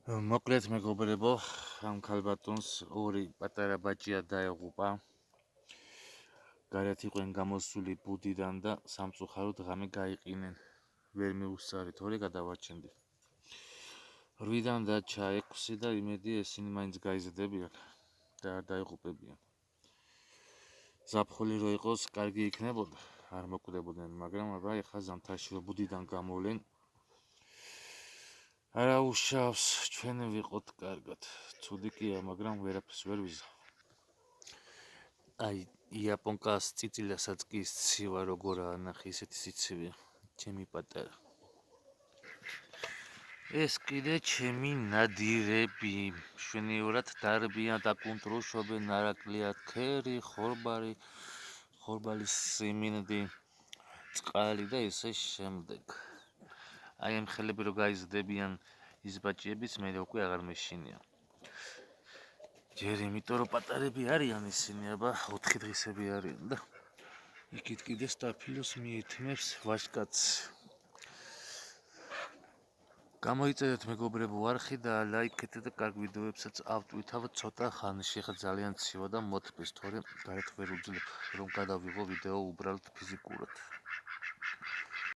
მოკლედ მეგობრებო, ამ ქალბატონს ორი პატარა ბაჭია დაეღუპა. გარეთ იყვნენ გამოსული ბუდიდან და სამწუხაროდ ღამე გაიყინენ. ვერ მიუსწარით, ორი გადავარჩენდი. 8-დან დარჩა 6 და იმედია ესენი მაინც გაიზრდებიან და არ დაეღუპებიან. ზაფხული რო იყოს, კარგი იქნებოდა, არ მოკვდებოდნენ, მაგრამ აბა ეხლა ზამთარში რო ბუდიდან გამოვლენ, არა უშავს, ჩვენ ვიყოთ კარგად. ცუდი კია, მაგრამ ვერაფერს ვერ ვიზა. აი, იაპონკას წიწილასაც კი სცივა როგორაა, ნახე, ისეთი სიცივია, ჩემი პატარა. ეს კიდე ჩემი ნადირები, მშვენივრად დარბიან, დაკუნტრუშობენ, არაკლიათ ქერი, ხორბალის სიმინდი, წყალი და ისე შემდეგ. აი, ამ ხელები რო გაიზრდებიან ის ბაჭიებიც, მე უკვე აღარ მეშინია. ჯერ იმიტომ რომ პატარები არიან ისინი, აბა 4 დღისები არიან და იქით კიდე სტაფილოს მიეთმევს ვაჟკაცს. გამოიწერეთ მეგობრებო არხი და ლაიქეთ და კარგ ვიდეოებსაც ავტვითავ ცოტა ხანში, ხა ძალიან ცივა და მოთბეს, თორემ გარეთ ვერ უძლებ რომ გადავიღო ვიდეო უბრალოდ ფიზიკურად.